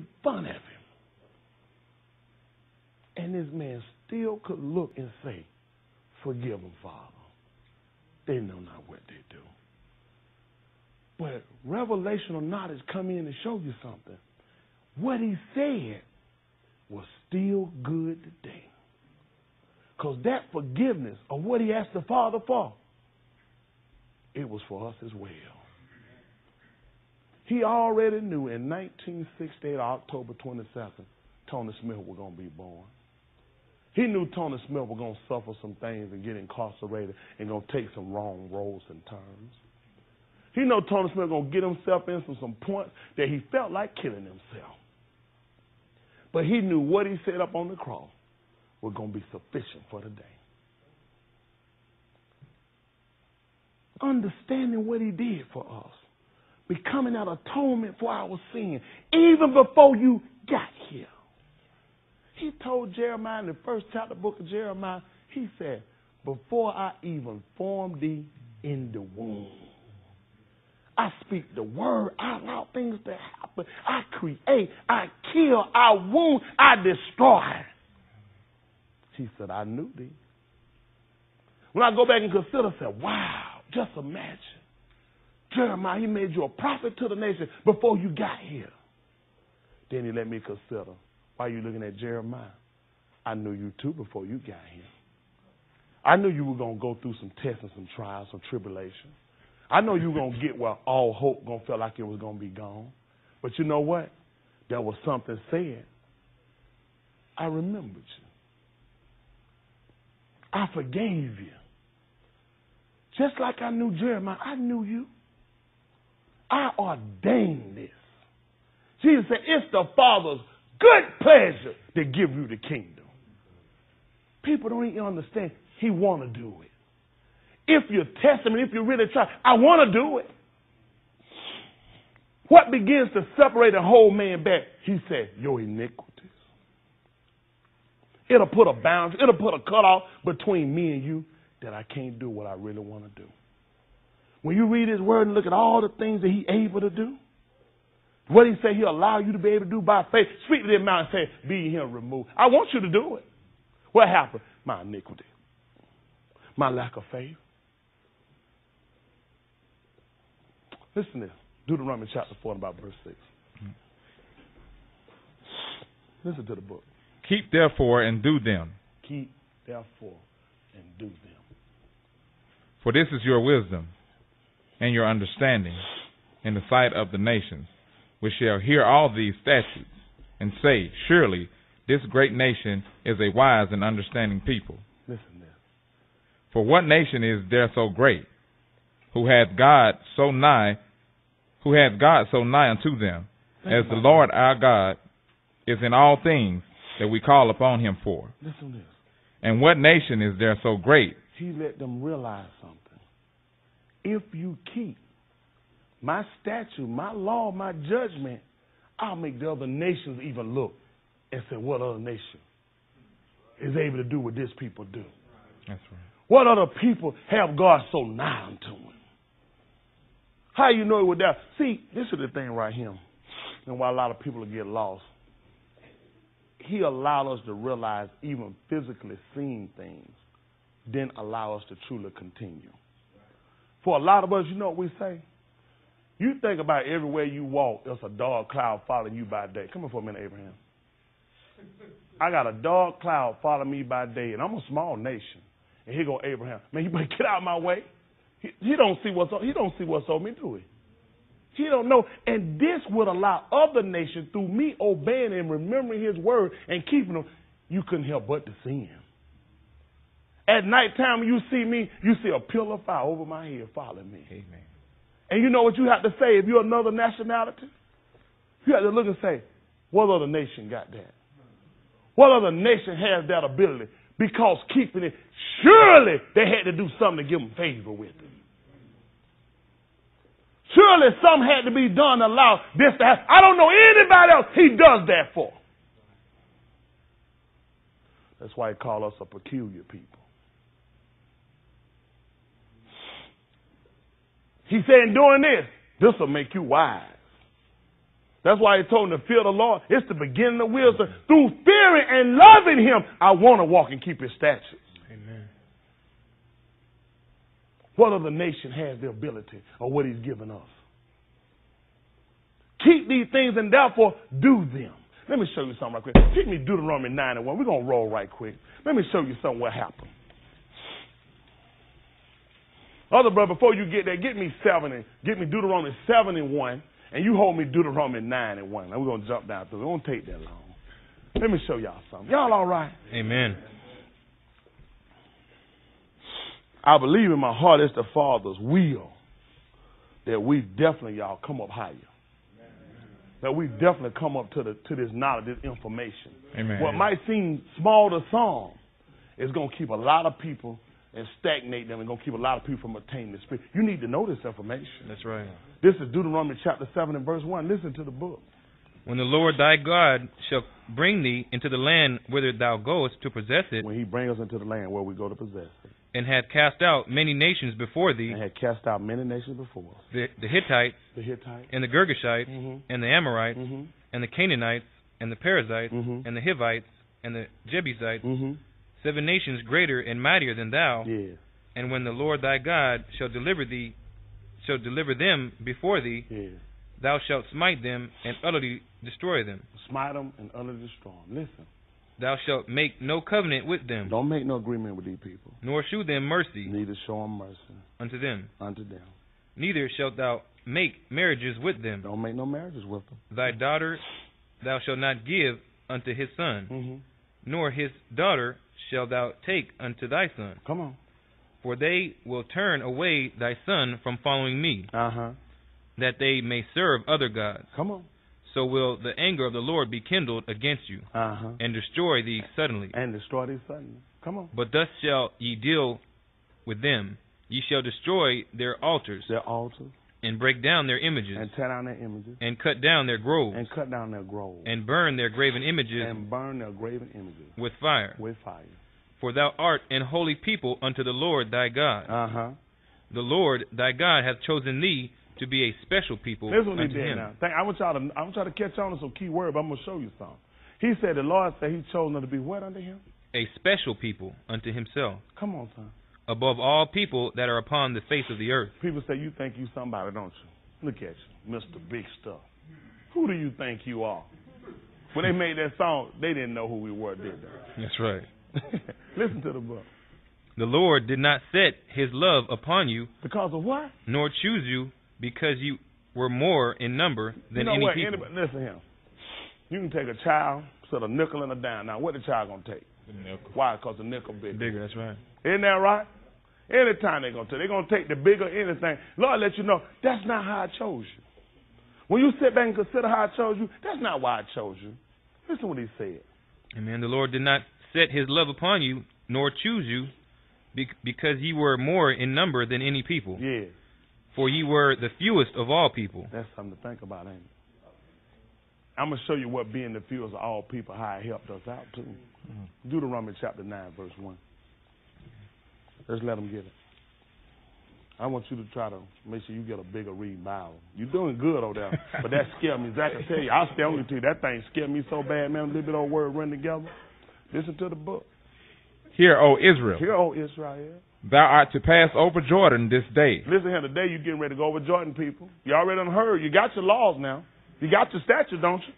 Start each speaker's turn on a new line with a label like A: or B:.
A: made fun of him. And this man still could look and say, forgive them, Father. They know not what they do. But revelational knowledge come in and show you something. What he said was still good today. Because that forgiveness of what he asked the Father for, it was for us as well. He already knew in 1968, October 27th, Tony Smith was going to be born. He knew Tony Smith was going to suffer some things and get incarcerated and going to take some wrong roads and turns. He knew Tony Smith was going to get himself into some points that he felt like killing himself. But he knew what he said up on the cross was going to be sufficient for the day. Understanding what he did for us. Becoming that atonement for our sin. Even before you got here. He told Jeremiah in the first chapter of the book of Jeremiah, he said, before I even formed thee in the womb, I speak the word, I allow things to happen. I create, I kill, I wound, I destroy. He said, I knew thee. When I go back and consider, I said, wow, just imagine. Jeremiah, he made you a prophet to the nation before you got here. Then he let me consider, why are you looking at Jeremiah? I knew you too before you got here. I knew you were going to go through some tests and some trials, some tribulation. I know you were going to get where all hope going to feel like it was going to be gone. But you know what? There was something said. I remembered you. I forgave you. Just like I knew Jeremiah, I knew you. I ordained this. Jesus said, it's the Father's good pleasure to give you the kingdom. People don't even understand. He want to do it. If you're testing me, if you really try, I want to do it. What begins to separate a whole man back? He said, your iniquities. It'll put a boundary, it'll put a cutoff between me and you that I can't do what I really want to do. When you read his word and look at all the things that he's able to do, what he said he'll allow you to be able to do by faith, speak to their mouth and say, be here removed. I want you to do it. What happened? My iniquity. My lack of faith. Listen to this. Deuteronomy chapter 4 and about verse 6. Listen to the book.
B: Keep therefore and do them.
A: Keep therefore and do them.
B: For this is your wisdom and your understanding in the sight of the nations, which shall hear all these statutes and say, surely this great nation is a wise and understanding people.
A: Listen to this.
B: For what nation is there so great, who hath God so nigh unto them, as the Lord our God is in all things that we call upon him for?
A: Listen to this.
B: And what nation is there so great?
A: He let them realize something. If you keep my statute, my law, my judgment, I'll make the other nations even look and say, what other nation is able to do what this people do?
B: That's right.
A: What other people have God so nigh unto him? How you know it with that? See, this is the thing right here. And why a lot of people get lost. He allowed us to realize even physically seeing things didn't allow us to truly continue. For a lot of us, you know what we say? You think about everywhere you walk, there's a dark cloud following you by day. Come here for a minute, Abraham. I got a dark cloud following me by day, and I'm a small nation. And here go Abraham. Man, you better get out of my way. He don't see what's on me, do he? He don't know. And this would allow other nations, through me obeying and remembering his word and keeping them, you couldn't help but to see him. At nighttime, when you see me, you see a pillar of fire over my head following me.
B: Amen.
A: And you know what you have to say if you're another nationality? You have to look and say, what other nation got that? What other nation has that ability? Because keeping it, surely they had to do something to give them favor with it. Surely something had to be done to allow this to happen. I don't know anybody else he does that for. That's why he calls us a peculiar people. He said, in doing this will make you wise. That's why he told him to fear the Lord. It's the beginning of wisdom. Through fearing and loving him, I want to walk and keep his statutes.
C: Amen.
A: What other nation has the ability of what he's given us? Keep these things and therefore do them. Let me show you something right quick. Take me Deuteronomy 9 and 1. We're going to roll right quick. Let me show you something what happened. Other brother, before you get there, get me Deuteronomy 7 and 1, and you hold me Deuteronomy 9 and 1. Now we're going to jump down through. It won't take that long. Let me show y'all something. Y'all all right?
C: Amen.
A: I believe in my heart it's the Father's will that we definitely, y'all, come up higher. That we definitely come up to this knowledge, this information.
B: Amen.
A: What might seem small to some is going to keep a lot of people and stagnate them and going to keep a lot of people from attaining the Spirit. You need to know this information.
C: That's right.
A: This is Deuteronomy chapter 7 and verse 1. Listen to the book.
C: When the Lord thy God shall bring thee into the land whither thou goest to possess it,
A: When he brings us into the land where we go to possess it.
C: and hath cast out many nations before thee,
A: And had cast out many nations before us.
C: the Hittites,
A: The Hittite.
C: and the Girgashites,
A: Mm-hmm.
C: and the Amorites,
A: Mm-hmm.
C: and the Canaanites, and the Perizzites,
A: Mhm.
C: and the Hivites, and the Jebusites,
A: Mm-hmm.
C: 7 nations greater and mightier than thou.
A: Yeah.
C: And when the Lord thy God shall deliver them before thee,
A: Yeah.
C: thou shalt smite them and utterly destroy them.
A: Smite them and utterly destroy them. Listen.
C: Thou shalt make no covenant with them,
A: Don't make no agreement with these people.
C: nor shew them mercy
A: Neither show them mercy
C: unto them.
A: unto them.
C: Neither shalt thou make marriages with them.
A: Don't make no marriages with them.
C: Thy daughter thou shalt not give unto his son,
A: Mm-hmm.
C: nor his daughter shalt thou take unto thy son.
A: Come on.
C: For they will turn away thy son from following me,
A: Uh-huh.
C: that they may serve other gods.
A: Come on.
C: So will the anger of the Lord be kindled against you,
A: Uh-huh.
C: and destroy thee suddenly.
A: And destroy these suddenly. Come on.
C: But thus shall ye deal with them. Ye shall destroy their altars,
A: Their altars.
C: and break down their images,
A: And tear down their images.
C: and cut down their groves,
A: And cut down their groves.
C: and burn their graven images
A: And burn their graven images
C: with fire.
A: with fire.
C: For thou art an holy people unto the Lord thy God.
A: Uh-huh.
C: The Lord thy God hath chosen thee to be a special people
A: This is what he
C: unto
A: did
C: him.
A: now. I want y'all to catch on to some key word, but I'm going to show you something. He said the Lord said he chose them to be what unto him?
C: A special people unto himself,
A: Come on, son.
C: above all people that are upon the face of the earth.
A: People say you think you somebody, don't you? Look at you, Mr. Big Stuff. Who do you think you are? When they made that song, they didn't know who we were, did they?
C: That's right.
A: Listen to the book.
C: The Lord did not set his love upon you,
A: Because of what?
C: nor choose you, because you were more in number than
A: You know
C: any
A: what?
C: people.
A: Anybody, listen here. You can take a child, set a nickel and a dime. Now, what the child going to take?
B: The nickel.
A: Why? Because the nickel bigger.
C: Bigger, that's right.
A: Isn't that right? Anytime they're going to take the bigger anything. Lord let you know, that's not how I chose you. When you sit back and consider how I chose you, that's not why I chose you. Listen to what he said.
C: Amen. The Lord did not set his love upon you, nor choose you, because ye were more in number than any people.
A: Yeah.
C: For ye were the fewest of all people.
A: That's something to think about, ain't it? I'm going to show you what being the fewest of all people, how it helped us out, too. Mm-hmm. Deuteronomy chapter 9, verse 1. Let's let them get it. I want you to try to make sure you get a bigger reading Bible. You're doing good over there, but that scared me. Zach, I tell you, I'll stay on you too. That thing scared me so bad, man. A little bit of word run together. Listen to the book.
B: Hear, O Israel,
A: Hear, O Israel.
B: thou art to pass over Jordan this day.
A: Listen here, today you're getting ready to go over Jordan, people. You already done heard. You got your laws now. You got your statutes, don't you?